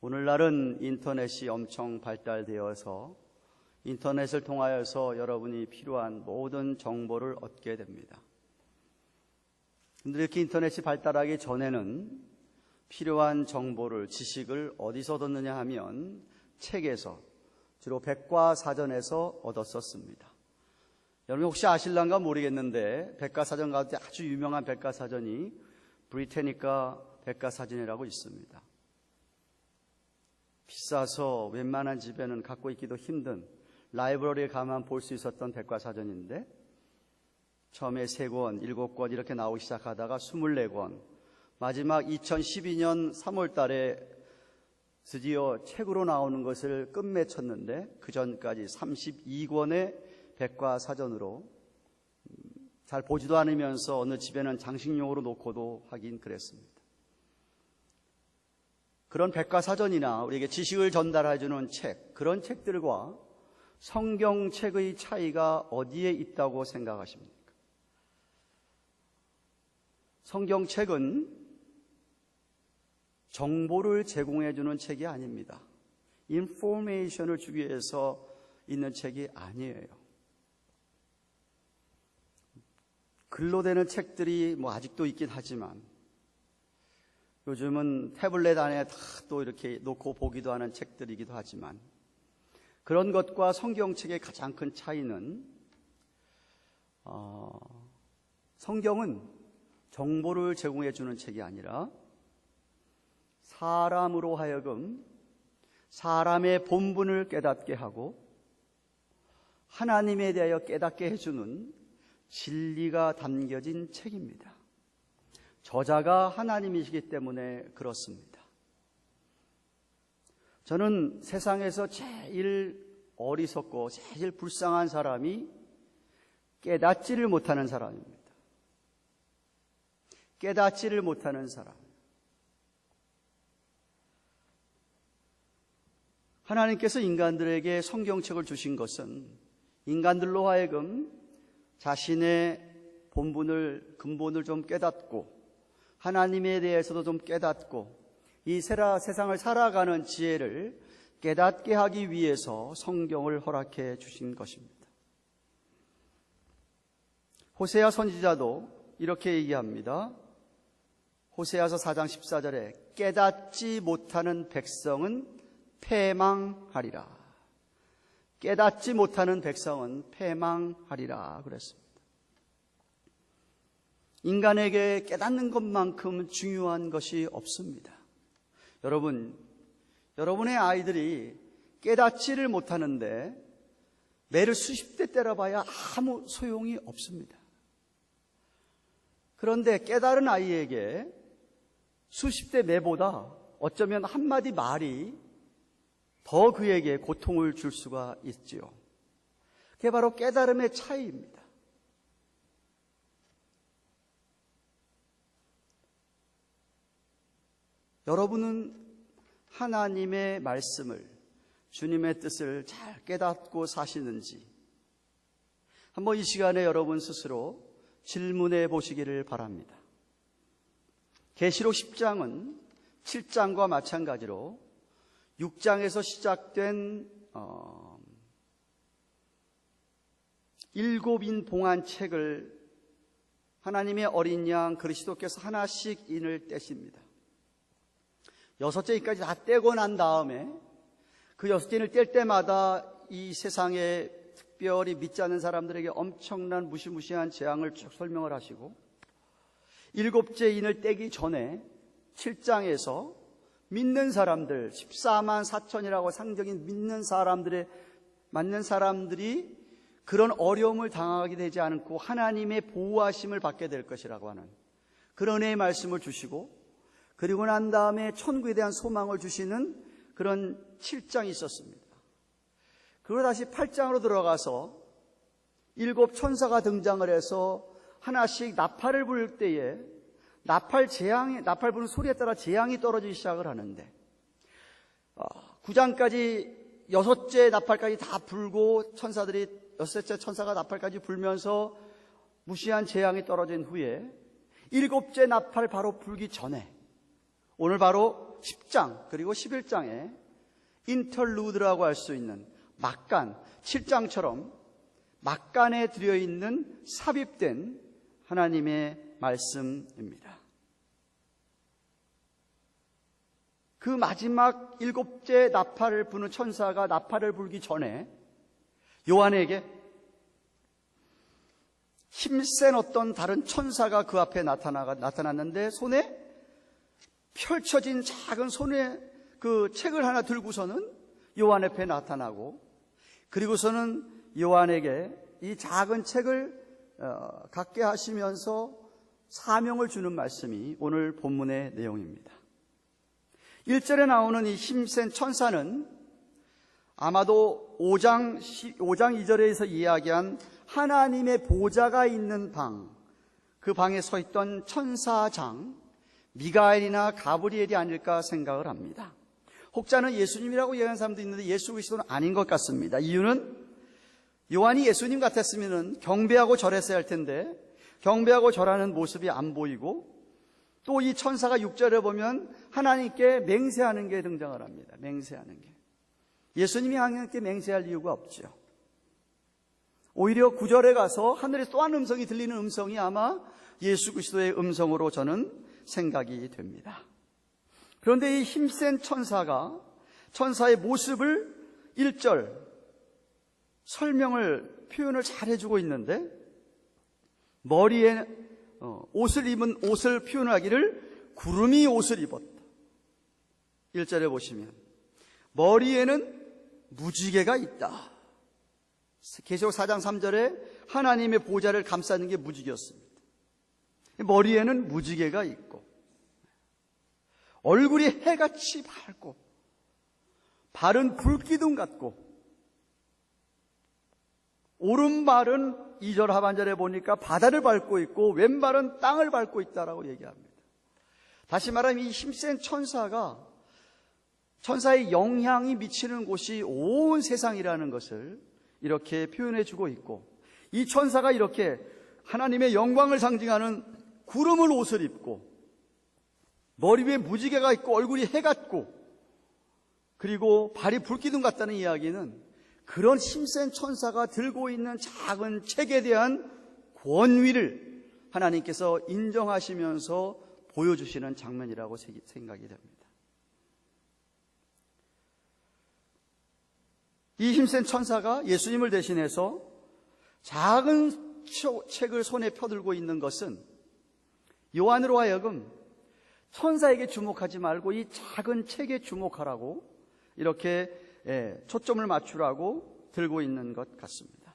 오늘날은 인터넷이 엄청 발달되어서 인터넷을 통하여서 여러분이 필요한 모든 정보를 얻게 됩니다. 근데 이렇게 인터넷이 발달하기 전에는 필요한 정보를, 지식을 어디서 얻었느냐 하면 책에서, 주로 백과사전에서 얻었었습니다. 여러분 혹시 아실란가 모르겠는데 백과사전 가운데 아주 유명한 백과사전이 브리테니카 백과사전이라고 있습니다. 비싸서 웬만한 집에는 갖고 있기도 힘든 라이브러리에 가만 볼 수 있었던 백과사전인데 처음에 3권, 7권 이렇게 나오기 시작하다가 24권, 마지막 2012년 3월 달에 드디어 책으로 나오는 것을 끝맺혔는데 그 전까지 32권의 백과사전으로 잘 보지도 않으면서 어느 집에는 장식용으로 놓고도 하긴 그랬습니다. 그런 백과사전이나 우리에게 지식을 전달해주는 책, 그런 책들과 성경책의 차이가 어디에 있다고 생각하십니까? 성경책은 정보를 제공해주는 책이 아닙니다. 인포메이션을 주기 위해서 있는 책이 아니에요. 글로 되는 책들이 아직도 있긴 하지만 요즘은 태블릿 안에 다 또 이렇게 놓고 보기도 하는 책들이기도 하지만 그런 것과 성경책의 가장 큰 차이는 성경은 정보를 제공해 주는 책이 아니라 사람으로 하여금 사람의 본분을 깨닫게 하고 하나님에 대하여 깨닫게 해주는 진리가 담겨진 책입니다. 저자가 하나님이시기 때문에 그렇습니다. 저는 세상에서 제일 어리석고 제일 불쌍한 사람이 깨닫지를 못하는 사람입니다. 깨닫지를 못하는 사람. 하나님께서 인간들에게 성경책을 주신 것은 인간들로 하여금 자신의 본분을, 근본을 좀 깨닫고 하나님에 대해서도 좀 깨닫고 이 세상을 살아가는 지혜를 깨닫게 하기 위해서 성경을 허락해 주신 것입니다. 호세아 선지자도 이렇게 얘기합니다. 호세아서 4장 14절에 깨닫지 못하는 백성은 패망하리라. 깨닫지 못하는 백성은 패망하리라 그랬습니다. 인간에게 깨닫는 것만큼 중요한 것이 없습니다. 여러분, 여러분의 아이들이 깨닫지를 못하는데 매를 수십 대 때려봐야 아무 소용이 없습니다. 그런데 깨달은 아이에게 수십 대 매보다 어쩌면 한마디 말이 더 그에게 고통을 줄 수가 있지요. 그게 바로 깨달음의 차이입니다. 여러분은 하나님의 말씀을, 주님의 뜻을 잘 깨닫고 사시는지 한번 이 시간에 여러분 스스로 질문해 보시기를 바랍니다. 계시록 10장은 7장과 마찬가지로 6장에서 시작된 7인 봉한 책을 하나님의 어린 양 그리스도께서 하나씩 인을 떼십니다. 6째 인까지 다 떼고 난 다음에 그 6째 인을 뗄 때마다 이 세상에 특별히 믿지 않는 사람들에게 엄청난 무시무시한 재앙을 쭉 설명을 하시고 7째 인을 떼기 전에 7장에서 믿는 사람들 14만 4천이라고 상적인 믿는 사람들이 그런 어려움을 당하게 되지 않고 하나님의 보호하심을 받게 될 것이라고 하는 그런 은혜의 말씀을 주시고 그리고 난 다음에 천국에 대한 소망을 주시는 그런 7장이 있었습니다. 그리고 다시 8장으로 들어가서 7 천사가 등장을 해서 하나씩 나팔을 불 때에 나팔 부는 소리에 따라 재앙이 떨어지기 시작을 하는데 9장까지 6째 나팔까지 다 불고 천사들이 6째 천사가 나팔까지 불면서 무시한 재앙이 떨어진 후에 7째 나팔 바로 불기 전에 오늘 바로 10장 그리고 11장에 인터루드라고 할 수 있는 막간, 7장처럼 막간에 들어있는 삽입된 하나님의 말씀입니다. 그 마지막 7째 나팔을 부는 천사가 나팔을 불기 전에 요한에게 힘센 어떤 다른 천사가 그 앞에 나타났는데 손에 펼쳐진 작은 손에 그 책을 하나 들고서는 요한 앞에 나타나고, 그리고서는 요한에게 이 작은 책을 갖게 하시면서 사명을 주는 말씀이 오늘 본문의 내용입니다. 1절에 나오는 이 힘센 천사는 아마도 5장 2절에서 이야기한 하나님의 보좌가 있는 방, 그 방에 서 있던 천사장 미가엘이나 가브리엘이 아닐까 생각을 합니다. 혹자는 예수님이라고 얘기하는 사람도 있는데 예수 그리스도는 아닌 것 같습니다. 이유는 요한이 예수님 같았으면 경배하고 절했어야 할 텐데 경배하고 절하는 모습이 안 보이고, 또 이 천사가 6절에 보면 하나님께 맹세하는 게 등장을 합니다. 맹세하는 게. 예수님이 하나님께 맹세할 이유가 없죠. 오히려 9절에 가서 하늘에서 또 한 음성이 들리는 음성이 아마 예수 그리스도의 음성으로 저는 생각이 됩니다. 그런데 이 힘센 천사가 천사의 모습을 1절 표현을 잘 해주고 있는데, 머리에 옷을 입은 옷을 표현하기를 구름이 옷을 입었다. 1절에 보시면 머리에는 무지개가 있다. 계시록 4장 3절에 하나님의 보좌를 감싸는 게 무지개였습니다. 머리에는 무지개가 있고, 얼굴이 해같이 밝고, 발은 불기둥 같고, 오른발은 2절 하반절에 보니까 바다를 밟고 있고 왼발은 땅을 밟고 있다라고 얘기합니다. 다시 말하면 이 힘센 천사의 영향이 미치는 곳이 온 세상이라는 것을 이렇게 표현해 주고 있고, 이 천사가 이렇게 하나님의 영광을 상징하는 구름을 옷을 입고 머리 위에 무지개가 있고 얼굴이 해 같고 그리고 발이 불기둥 같다는 이야기는 그런 힘센 천사가 들고 있는 작은 책에 대한 권위를 하나님께서 인정하시면서 보여주시는 장면이라고 생각이 됩니다. 이 힘센 천사가 예수님을 대신해서 작은 책을 손에 펴들고 있는 것은 요한으로 하여금 천사에게 주목하지 말고 이 작은 책에 주목하라고 이렇게 초점을 맞추라고 들고 있는 것 같습니다.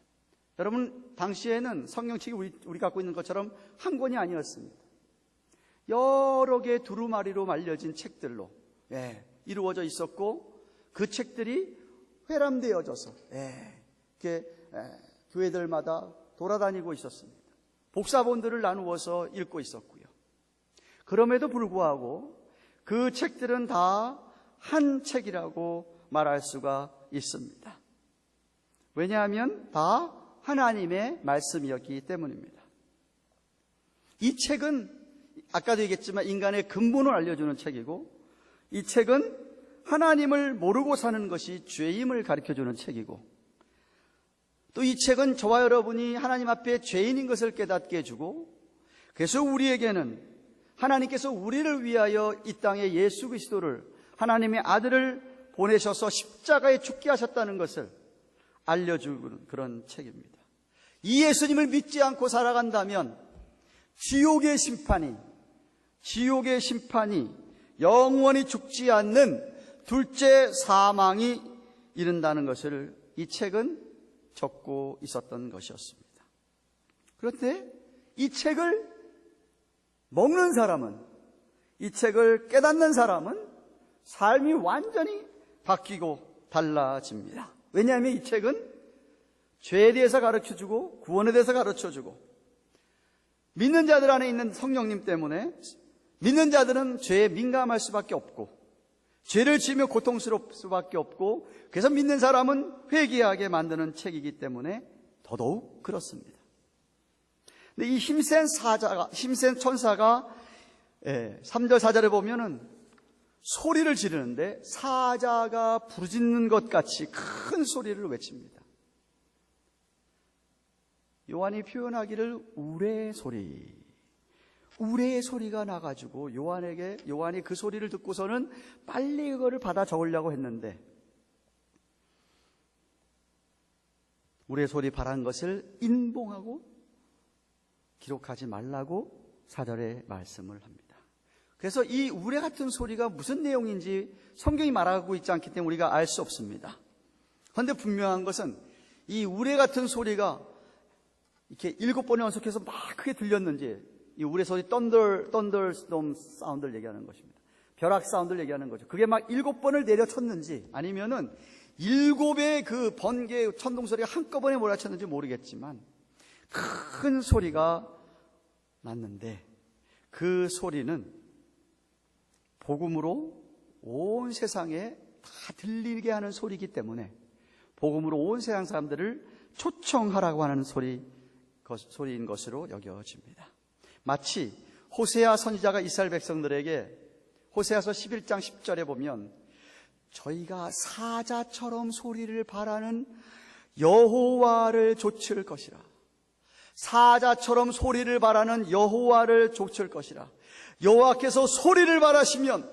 여러분, 당시에는 성경책이 우리 갖고 있는 것처럼 한 권이 아니었습니다. 여러 개의 두루마리로 말려진 책들로 이루어져 있었고, 그 책들이 회람되어져서 이렇게 교회들마다 돌아다니고 있었습니다. 복사본들을 나누어서 읽고 있었고요. 그럼에도 불구하고 그 책들은 다 한 책이라고 말할 수가 있습니다. 왜냐하면 다 하나님의 말씀이었기 때문입니다. 이 책은 아까도 얘기했지만 인간의 근본을 알려주는 책이고, 이 책은 하나님을 모르고 사는 것이 죄임을 가르쳐주는 책이고, 또 이 책은 저와 여러분이 하나님 앞에 죄인인 것을 깨닫게 해주고, 그래서 우리에게는 하나님께서 우리를 위하여 이 땅에 예수 그리스도를 하나님의 아들을 보내셔서 십자가에 죽게 하셨다는 것을 알려주는 그런 책입니다. 이 예수님을 믿지 않고 살아간다면 지옥의 심판이 영원히 죽지 않는 둘째 사망이 이른다는 것을 이 책은 적고 있었던 것이었습니다. 그런데 이 책을 먹는 사람은, 이 책을 깨닫는 사람은 삶이 완전히 바뀌고 달라집니다. 왜냐하면 이 책은 죄에 대해서 가르쳐주고 구원에 대해서 가르쳐주고, 믿는 자들 안에 있는 성령님 때문에 믿는 자들은 죄에 민감할 수밖에 없고 죄를 지으며 고통스러울 수밖에 없고, 그래서 믿는 사람은 회개하게 만드는 책이기 때문에 더더욱 그렇습니다. 근데 이 힘센 천사가 3절 4절에 보면은 소리를 지르는데 사자가 부르짖는 것 같이 큰 소리를 외칩니다. 요한이 표현하기를 우레의 소리, 우레의 소리가 나가지고 요한이 그 소리를 듣고서는 빨리 그거를 받아 적으려고 했는데 우레의 소리 바란 것을 인봉하고 기록하지 말라고 4절에 말씀을 합니다. 그래서 이 우레 같은 소리가 무슨 내용인지 성경이 말하고 있지 않기 때문에 우리가 알 수 없습니다. 그런데 분명한 것은 이 우레 같은 소리가 이렇게 7번에 연속해서 막 크게 들렸는지, 이 우레 소리 썬더스톰 사운드를 얘기하는 것입니다. 벼락 사운드를 얘기하는 거죠. 그게 막 7번을 내려쳤는지 아니면은 7의 그 번개 천둥 소리가 한꺼번에 몰아쳤는지 모르겠지만 큰 소리가 났는데 그 소리는 복음으로 온 세상에 다 들리게 하는 소리이기 때문에 복음으로 온 세상 사람들을 초청하라고 하는 소리인 것으로 여겨집니다. 마치 호세아 선지자가 이스라엘 백성들에게 호세아서 11장 10절에 보면 저희가 사자처럼 소리를 바라는 여호와를 좇을 것이라, 사자처럼 소리를 바라는 여호와를 좇을 것이라, 여호와께서 소리를 바라시면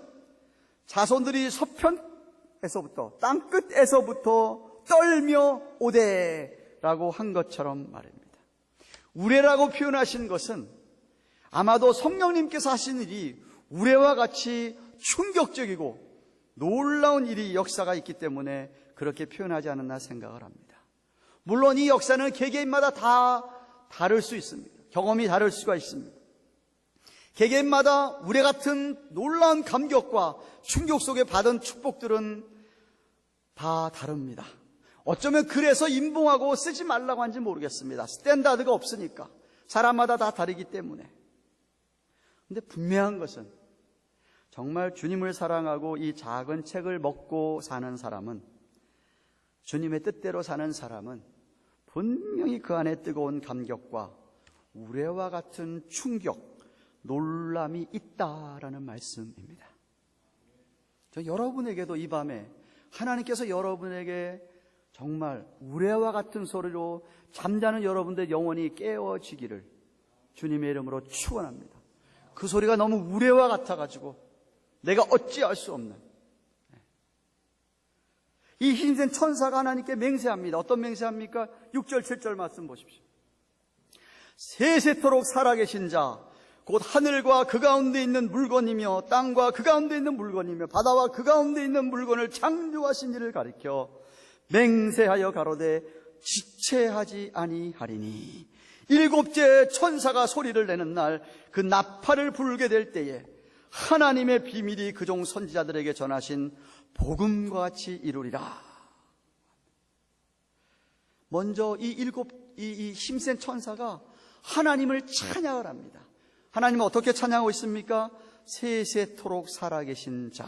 자손들이 서편에서부터 땅끝에서부터 떨며 오되라고 한 것처럼 말입니다. 우레라고 표현하신 것은 아마도 성령님께서 하신 일이 우레와 같이 충격적이고 놀라운 일이 역사가 있기 때문에 그렇게 표현하지 않았나 생각을 합니다. 물론 이 역사는 개개인마다 다 다를 수 있습니다. 경험이 다를 수가 있습니다. 개개인마다 우레 같은 놀라운 감격과 충격 속에 받은 축복들은 다 다릅니다. 어쩌면 그래서 인봉하고 쓰지 말라고 한지 모르겠습니다. 스탠다드가 없으니까 사람마다 다 다르기 때문에. 근데 분명한 것은 정말 주님을 사랑하고 이 작은 책을 먹고 사는 사람은, 주님의 뜻대로 사는 사람은 분명히 그 안에 뜨거운 감격과 우레와 같은 충격, 놀람이 있다라는 말씀입니다. 저 여러분에게도 이 밤에 하나님께서 여러분에게 정말 우레와 같은 소리로 잠자는 여러분들 영혼이 깨어지기를 주님의 이름으로 축원합니다. 그 소리가 너무 우레와 같아가지고 내가 어찌할 수 없는, 이 힘센 천사가 하나님께 맹세합니다. 어떤 맹세합니까? 6절 7절 말씀 보십시오. 세세토록 살아계신 자 곧 하늘과 그 가운데 있는 물건이며 땅과 그 가운데 있는 물건이며 바다와 그 가운데 있는 물건을 창조하신 이를 가리켜 맹세하여 가로되 지체하지 아니하리니, 7째 천사가 소리를 내는 날 그 나팔을 불게 될 때에 하나님의 비밀이 그종 선지자들에게 전하신 복음과 같이 이루리라. 먼저 이 힘센 천사가 하나님을 찬양을 합니다. 하나님은 어떻게 찬양하고 있습니까? 세세토록 살아계신 자.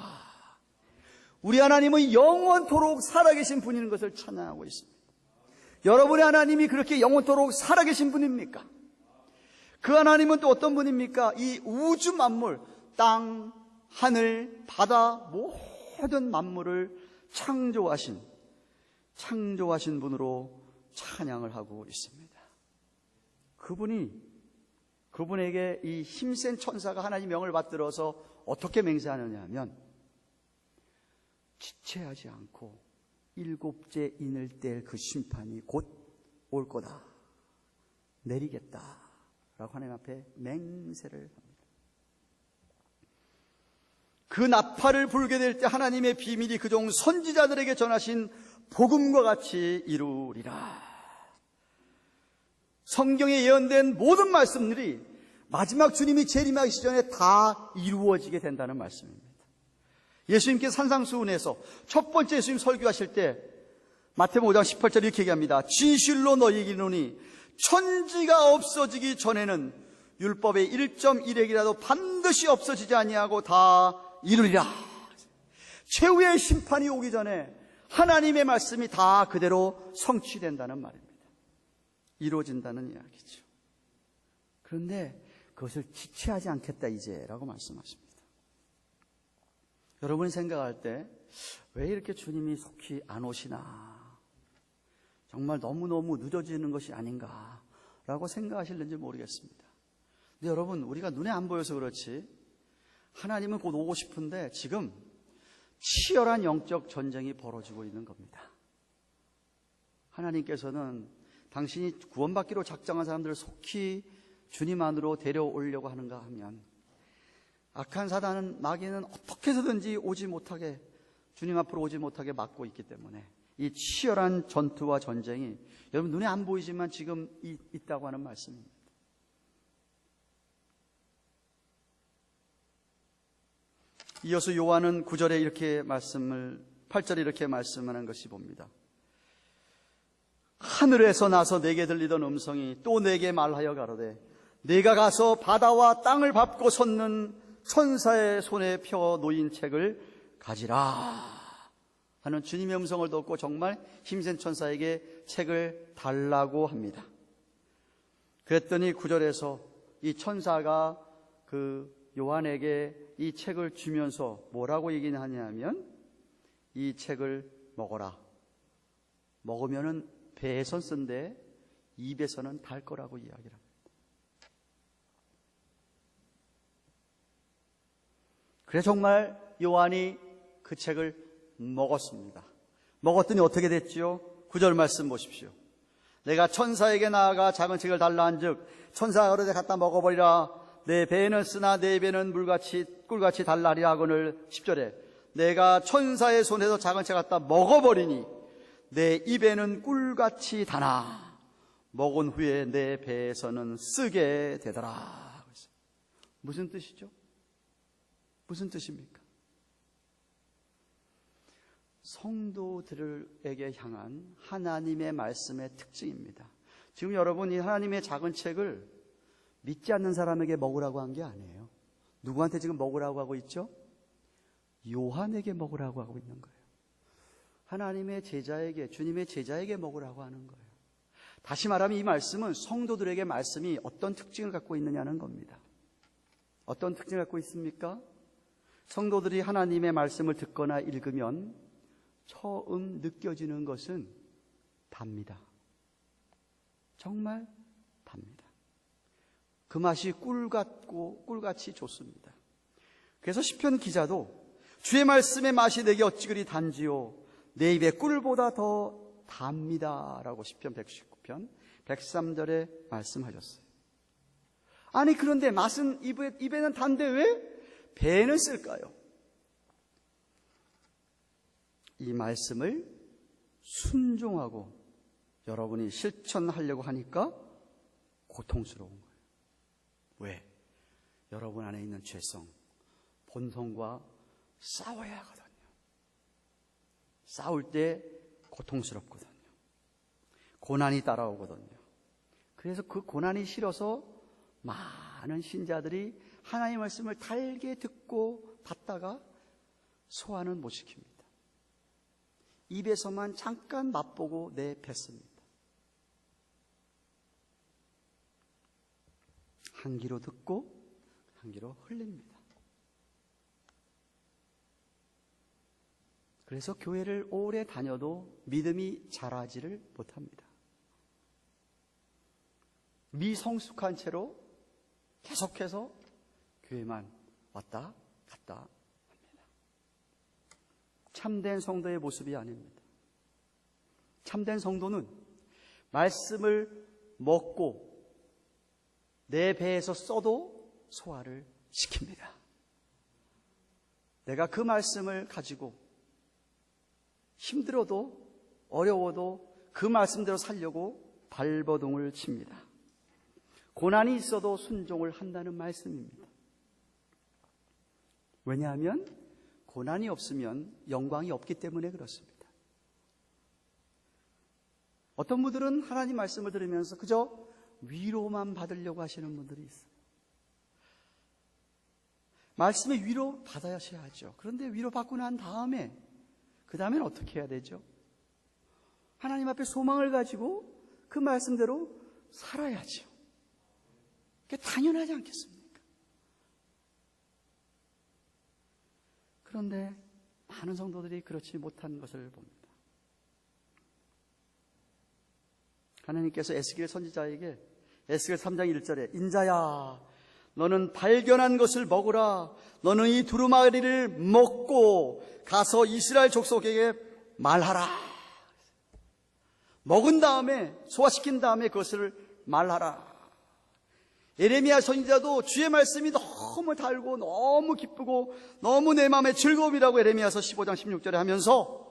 우리 하나님은 영원토록 살아계신 분인 것을 찬양하고 있습니다. 여러분의 하나님이 그렇게 영원토록 살아계신 분입니까? 그 하나님은 또 어떤 분입니까? 이 우주 만물, 땅, 하늘, 바다, 모든 만물을 창조하신 분으로 찬양을 하고 있습니다. 그분에게 이 힘센 천사가 하나님 명을 받들어서 어떻게 맹세하느냐 하면, 지체하지 않고 7째 인을 뗄 그 심판이 곧 올 거다, 내리겠다 라고 하나님 앞에 맹세를 합니다. 그 나팔을 불게 될 때 하나님의 비밀이 그종 선지자들에게 전하신 복음과 같이 이루리라. 성경에 예언된 모든 말씀들이 마지막 주님이 재림하기 전에 다 이루어지게 된다는 말씀입니다. 예수님께서 산상수훈에서 첫 번째 예수님 설교하실 때 마태복음 5장 18절 이렇게 얘기합니다. 진실로 너희에게 이르노니 천지가 없어지기 전에는 율법의 1.1획이라도 반드시 없어지지 아니하고 다 이루리라. 최후의 심판이 오기 전에 하나님의 말씀이 다 그대로 성취된다는 말입니다. 이루어진다는 이야기죠. 그런데 그것을 지체하지 않겠다 이제라고 말씀하십니다. 여러분이 생각할 때 왜 이렇게 주님이 속히 안 오시나, 정말 너무너무 늦어지는 것이 아닌가라고 생각하실는지 모르겠습니다. 근데 여러분, 우리가 눈에 안 보여서 그렇지 하나님은 곧 오고 싶은데 지금 치열한 영적 전쟁이 벌어지고 있는 겁니다. 하나님께서는 당신이 구원받기로 작정한 사람들을 속히 주님 안으로 데려오려고 하는가 하면, 악한 사단은, 마귀는 어떻게 해서든지 오지 못하게, 주님 앞으로 오지 못하게 막고 있기 때문에 이 치열한 전투와 전쟁이 여러분 눈에 안 보이지만 지금 있다고 하는 말씀입니다. 이어서 요한은 9절에 이렇게 8절에 이렇게 말씀하는 것이 봅니다. 하늘에서 나서 내게 들리던 음성이 또 내게 말하여 가로되, 내가 가서 바다와 땅을 밟고 섰는 천사의 손에 펴 놓인 책을 가지라 하는 주님의 음성을 듣고 정말 힘센 천사에게 책을 달라고 합니다. 그랬더니 9절에서 이 천사가 그 요한에게 이 책을 주면서 뭐라고 얘기하냐면, 이 책을 먹어라. 먹으면은 배에선 쓴데 입에서는 달 거라고 이야기를 합니다. 그래서 정말 요한이 그 책을 먹었습니다. 먹었더니 어떻게 됐지요? 9절 말씀 보십시오. 내가 천사에게 나아가 작은 책을 달라 한즉 천사가 가로되 갖다 먹어버리라. 내 배에는 쓰나 내 입에는 꿀같이 달라리라 하거늘. 10절에 내가 천사의 손에서 작은 책 갖다 먹어버리니 내 입에는 꿀같이 다나 먹은 후에 내 배에서는 쓰게 되더라. 무슨 뜻이죠? 무슨 뜻입니까? 성도들에게 향한 하나님의 말씀의 특징입니다. 지금 여러분, 이 하나님의 작은 책을 믿지 않는 사람에게 먹으라고 한 게 아니에요. 누구한테 지금 먹으라고 하고 있죠? 요한에게 먹으라고 하고 있는 거예요. 하나님의 제자에게, 주님의 제자에게 먹으라고 하는 거예요. 다시 말하면 이 말씀은 성도들에게 말씀이 어떤 특징을 갖고 있느냐는 겁니다. 어떤 특징을 갖고 있습니까? 성도들이 하나님의 말씀을 듣거나 읽으면 처음 느껴지는 것은 답니다. 정말 답니다. 그 맛이 꿀같이 좋습니다. 그래서 시편 기자도 주의 말씀의 맛이 내게 어찌 그리 단지요 내 입에 꿀보다 더 답니다 라고 시편 119편 103절에 말씀하셨어요. 아니, 그런데 맛은 입에는 단데 왜 배에는 쓸까요? 이 말씀을 순종하고 여러분이 실천하려고 하니까 고통스러운 거예요. 왜? 여러분 안에 있는 죄성, 본성과 싸워야 하거든요. 싸울 때 고통스럽거든요. 고난이 따라오거든요. 그래서 그 고난이 싫어서 많은 신자들이 하나님의 말씀을 달게 듣고 받다가 소화는 못 시킵니다. 입에서만 잠깐 맛보고 내뱉습니다. 한 귀로 듣고 한 귀로 흘립니다. 그래서 교회를 오래 다녀도 믿음이 자라지를 못합니다. 미성숙한 채로 계속해서 교회만 왔다 갔다 합니다. 참된 성도의 모습이 아닙니다. 참된 성도는 말씀을 먹고 내 배에서 써도 소화를 시킵니다. 내가 그 말씀을 가지고 힘들어도 어려워도 그 말씀대로 살려고 발버둥을 칩니다. 고난이 있어도 순종을 한다는 말씀입니다. 왜냐하면 고난이 없으면 영광이 없기 때문에 그렇습니다. 어떤 분들은 하나님 말씀을 들으면서 그저 위로만 받으려고 하시는 분들이 있어요. 말씀의 위로 받아야셔야죠. 그런데 위로 받고 난 다음에 그 다음엔 어떻게 해야 되죠? 하나님 앞에 소망을 가지고 그 말씀대로 살아야죠. 그게 당연하지 않겠습니까? 그런데 많은 성도들이 그렇지 못한 것을 봅니다. 하나님께서 에스겔 선지자에게 에스겔 3장 1절에 인자야 너는 발견한 것을 먹으라. 너는 이 두루마리를 먹고 가서 이스라엘 족속에게 말하라. 먹은 다음에 소화시킨 다음에 그것을 말하라. 예레미야 선지자도 주의 말씀이 너무 달고 너무 기쁘고 너무 내 마음의 즐거움이라고 예레미야서 15장 16절에 하면서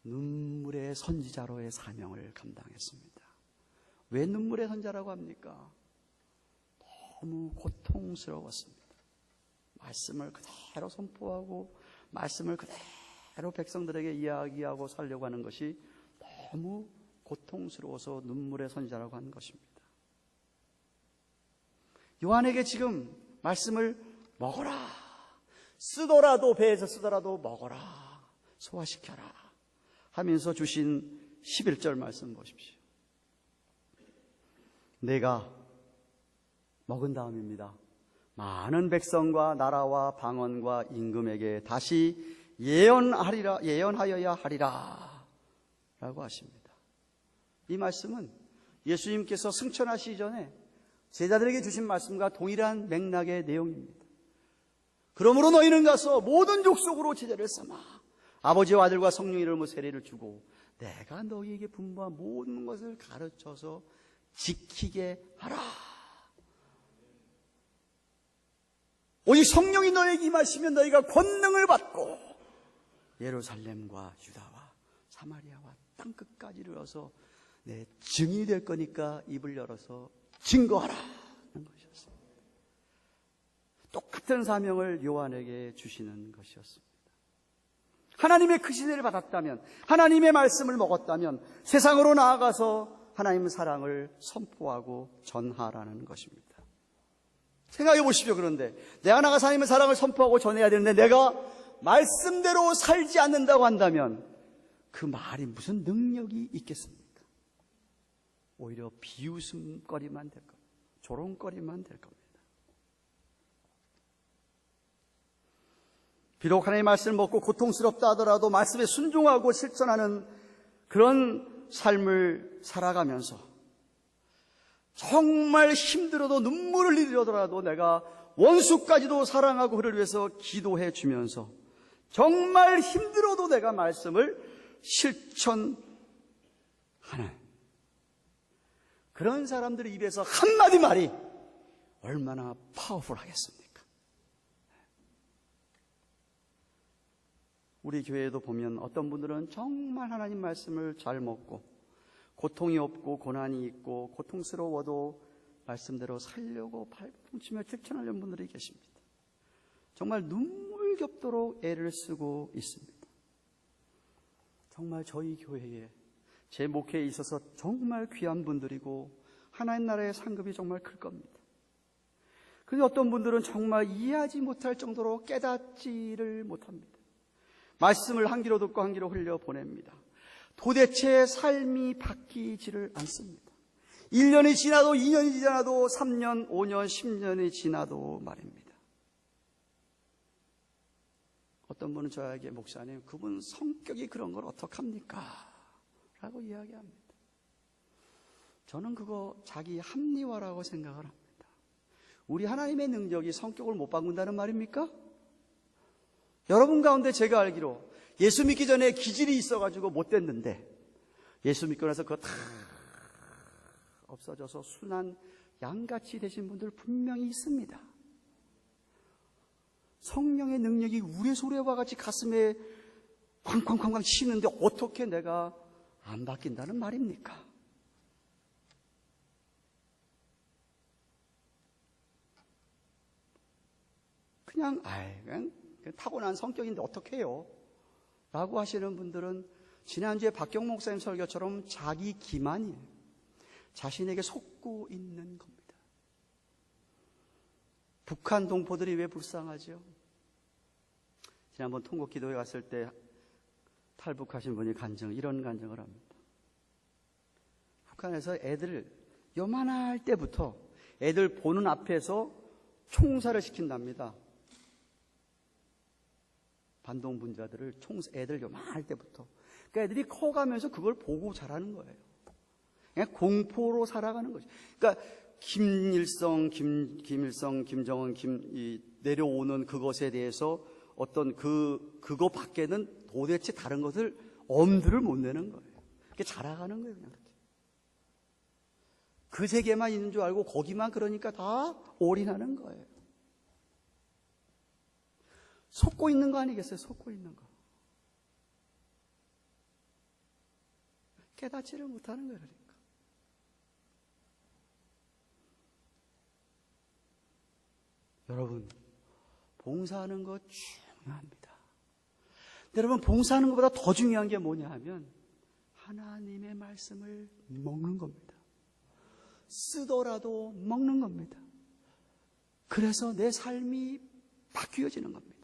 눈물의 선지자로의 사명을 감당했습니다. 왜 눈물의 선지자라고 합니까? 너무 고통스러웠습니다. 말씀을 그대로 선포하고 말씀을 그대로 백성들에게 이야기하고 살려고 하는 것이 너무 고통스러워서 눈물의 선지자라고 하는 것입니다. 요한에게 지금 말씀을 먹어라. 쓰더라도 배에서 쓰더라도 먹어라. 소화시켜라. 하면서 주신 11절 말씀 보십시오. 내가 먹은 다음입니다. 많은 백성과 나라와 방언과 임금에게 다시 예언하여야 하리라 라고 하십니다. 이 말씀은 예수님께서 승천하시기 전에 제자들에게 주신 말씀과 동일한 맥락의 내용입니다. 그러므로 너희는 가서 모든 족속으로 제자를 삼아 아버지와 아들과 성령 이름으로 세례를 주고 내가 너희에게 분부한 모든 것을 가르쳐서 지키게 하라. 오직 성령이 너희에게 임하시면 너희가 권능을 받고 예루살렘과 유다와 사마리아와 땅끝까지 이르러서 내 증인이 될 거니까 입을 열어서 증거하라 하는 것이었습니다. 똑같은 사명을 요한에게 주시는 것이었습니다. 하나님의 그 시대를 받았다면, 하나님의 말씀을 먹었다면 세상으로 나아가서 하나님의 사랑을 선포하고 전하라는 것입니다. 생각해 보십시오. 그런데 내가 나가서 하나님의 사랑을 선포하고 전해야 되는데 내가 말씀대로 살지 않는다고 한다면 그 말이 무슨 능력이 있겠습니까? 오히려 비웃음거리만 될 겁니다. 조롱거리만 될 겁니다. 비록 하나님의 말씀을 먹고 고통스럽다 하더라도 말씀에 순종하고 실천하는 그런 삶을 살아가면서 정말 힘들어도 눈물을 흘리더라도 내가 원수까지도 사랑하고 그를 위해서 기도해 주면서 정말 힘들어도 내가 말씀을 실천하는 그런 사람들의 입에서 한마디 말이 얼마나 파워풀하겠습니까? 우리 교회에도 보면 어떤 분들은 정말 하나님 말씀을 잘 먹고 고통이 없고 고난이 있고 고통스러워도 말씀대로 살려고 발품치며 실천하려는 분들이 계십니다. 정말 눈물겹도록 애를 쓰고 있습니다. 정말 저희 교회에 제 목회에 있어서 정말 귀한 분들이고 하나님 나라의 상급이 정말 클 겁니다. 그런데 어떤 분들은 정말 이해하지 못할 정도로 깨닫지를 못합니다. 말씀을 한 귀로 듣고 한 귀로 흘려보냅니다. 도대체 삶이 바뀌지를 않습니다. 1년이 지나도 2년이 지나도 3년, 5년, 10년이 지나도 말입니다. 어떤 분은 저에게 목사님 그분 성격이 그런 걸 어떡합니까? 라고 이야기합니다. 저는 그거 자기 합리화라고 생각을 합니다. 우리 하나님의 능력이 성격을 못 바꾼다는 말입니까? 여러분 가운데 제가 알기로 예수 믿기 전에 기질이 있어가지고 못 됐는데 예수 믿고 나서 그거 다 없어져서 순한 양같이 되신 분들 분명히 있습니다. 성령의 능력이 우레소리와 같이 가슴에 쾅쾅쾅쾅 치는데 어떻게 내가 안 바뀐다는 말입니까? 그냥 타고난 성격인데 어떡해요? 라고 하시는 분들은 지난주에 박경 목사님 설교처럼 자기 기만이에요. 자신에게 속고 있는 겁니다. 북한 동포들이 왜 불쌍하죠? 지난번 통곡 기도회 갔을 때 탈북하신 분이 이런 간증을 합니다. 북한에서 애들 요만할 때부터 애들 보는 앞에서 총사를 시킨답니다. 반동분자들을 애들 요만할 때부터. 그러니까 애들이 커가면서 그걸 보고 자라는 거예요. 그냥 공포로 살아가는 거죠. 그러니까 김일성, 김정은, 내려오는 그것에 대해서 어떤 그거 밖에는 도대체 다른 것을 엄두를 못 내는 거예요. 그게 자라가는 거예요, 그냥. 그 세계만 있는 줄 알고 거기만 그러니까 다 올인하는 거예요. 속고 있는 거 아니겠어요? 속고 있는 거. 깨닫지를 못하는 거예요, 그러니까. 여러분, 봉사하는 거 중요합니다. 여러분, 봉사하는 것보다 더 중요한 게 뭐냐 하면 하나님의 말씀을 먹는 겁니다. 쓰더라도 먹는 겁니다. 그래서 내 삶이 바뀌어지는 겁니다.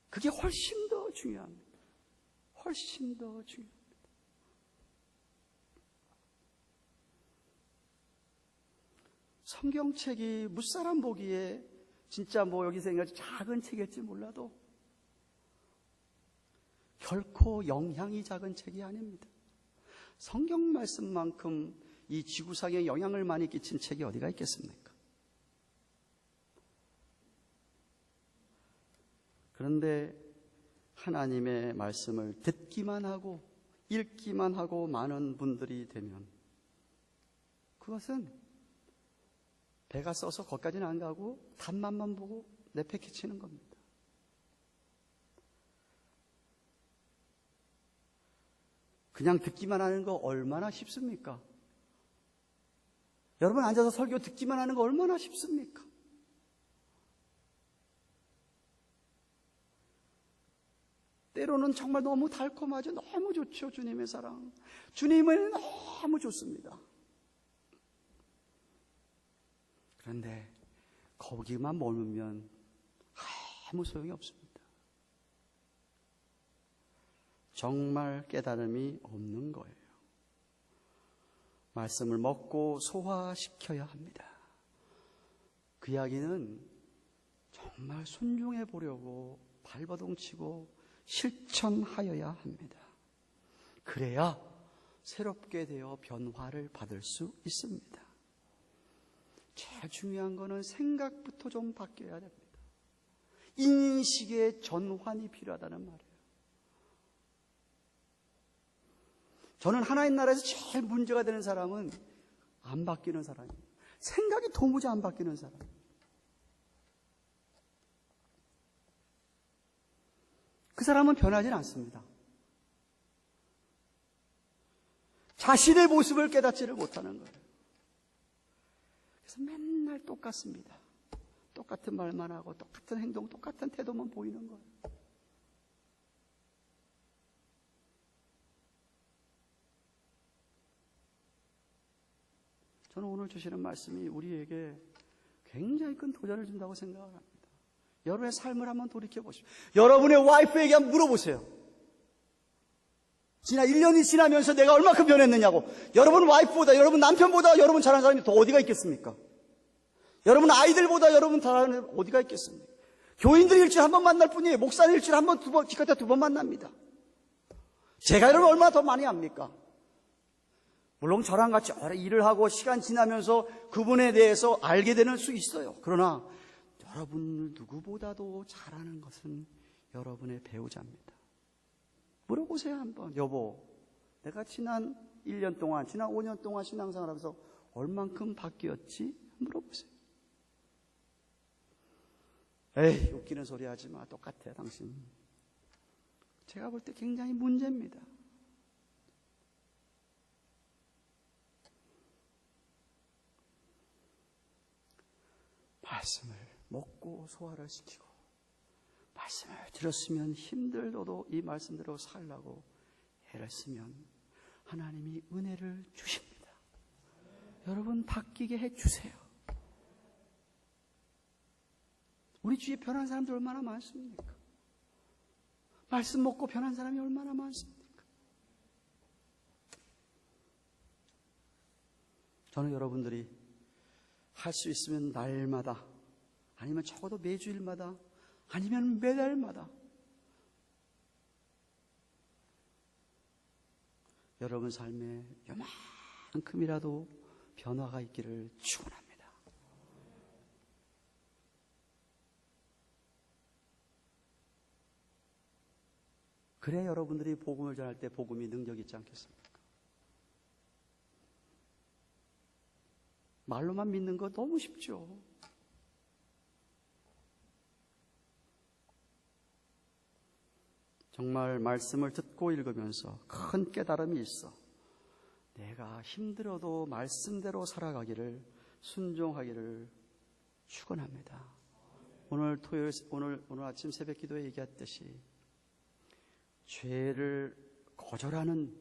그게 훨씬 더 중요합니다. 훨씬 더 중요합니다. 성경책이 무사람 보기에 진짜 여기서 생각하지 작은 책일지 몰라도 결코 영향이 작은 책이 아닙니다. 성경 말씀만큼 이 지구상에 영향을 많이 끼친 책이 어디가 있겠습니까? 그런데 하나님의 말씀을 듣기만 하고 읽기만 하고 많은 분들이 되면 그것은 배가 써서 거기까지는 안 가고 단맛만 보고 내팽개치는 겁니다. 그냥 듣기만 하는 거 얼마나 쉽습니까? 여러분 앉아서 설교 듣기만 하는 거 얼마나 쉽습니까? 때로는 정말 너무 달콤하죠. 너무 좋죠. 주님의 사랑. 주님은 너무 좋습니다. 그런데 거기만 머물면 아무 소용이 없습니다. 정말 깨달음이 없는 거예요. 말씀을 먹고 소화시켜야 합니다. 그 이야기는 정말 순종해 보려고 발버둥치고 실천하여야 합니다. 그래야 새롭게 되어 변화를 받을 수 있습니다. 제일 중요한 거는 생각부터 좀 바뀌어야 됩니다. 인식의 전환이 필요하다는 말이에요. 저는 하나님 나라에서 제일 문제가 되는 사람은 안 바뀌는 사람이에요. 생각이 도무지 안 바뀌는 사람. 그 사람은 변하지는 않습니다. 자신의 모습을 깨닫지를 못하는 거예요. 그래서 맨날 똑같습니다. 똑같은 말만 하고 똑같은 행동, 똑같은 태도만 보이는 거예요. 저는 오늘 주시는 말씀이 우리에게 굉장히 큰 도전을 준다고 생각을 합니다. 여러분의 삶을 한번 돌이켜 보십시오. 여러분의 와이프에게 한번 물어보세요. 1년이 지나면서 내가 얼마큼 변했느냐고. 여러분 와이프보다, 여러분 남편보다 여러분 잘하는 사람이 더 어디가 있겠습니까? 여러분 아이들보다 여러분 잘하는 어디가 있겠습니까? 교인들이 일주일에 한 번 만날 뿐이에요. 목사는 일주일에 한 번, 두 번, 기껏해 두 번 만납니다. 제가 여러분 얼마나 더 많이 압니까? 물론 저랑 같이 오래 일을 하고 시간 지나면서 그분에 대해서 알게 되는 수 있어요. 그러나 여러분 누구보다도 잘하는 것은 여러분의 배우자입니다. 물어보세요 한번. 여보, 내가 지난 1년 동안, 지난 5년 동안 신앙생활하면서 얼만큼 바뀌었지? 물어보세요. 에이, 웃기는 소리 하지 마. 똑같아 당신. 제가 볼 때 굉장히 문제입니다. 말씀을 먹고 소화를 시키고 말씀을 들었으면 힘들어도 이 말씀대로 살라고 애를 쓰면 하나님이 은혜를 주십니다. 여러분 바뀌게 해주세요. 우리 주위에 변한 사람들 얼마나 많습니까? 말씀 먹고 변한 사람이 얼마나 많습니까? 저는 여러분들이 할 수 있으면 날마다 아니면 적어도 매주일마다 아니면 매달마다 여러분 삶에 요만큼이라도 변화가 있기를 축원합니다. 그래 여러분들이 복음을 전할 때 복음이 능력 있지 않겠습니까? 말로만 믿는 거 너무 쉽죠. 정말 말씀을 듣고 읽으면서 큰 깨달음이 있어. 내가 힘들어도 말씀대로 살아가기를, 순종하기를 축원합니다. 오늘 아침 새벽 기도에 얘기했듯이 죄를 거절하는,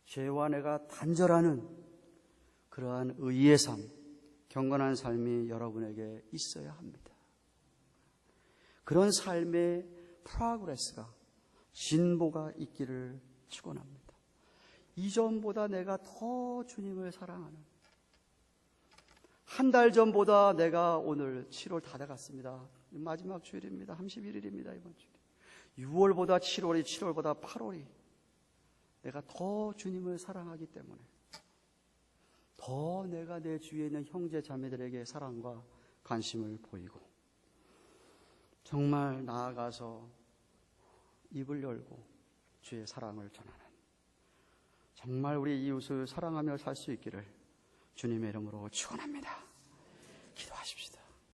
죄와 내가 단절하는 그러한 의의 삶, 경건한 삶이 여러분에게 있어야 합니다. 그런 삶의 프로그레스가, 진보가 있기를 축원합니다. 이전보다 내가 더 주님을 사랑하는, 한 달 전보다 내가 오늘 7월 다 돼갔습니다. 마지막 주일입니다. 31일입니다. 이번 주일. 6월보다 7월이, 7월보다 8월이 내가 더 주님을 사랑하기 때문에 더 내가 내 주위에 있는 형제 자매들에게 사랑과 관심을 보이고 정말 나아가서 입을 열고 주의 사랑을 전하는, 정말 우리 이웃을 사랑하며 살 수 있기를 주님의 이름으로 축원합니다.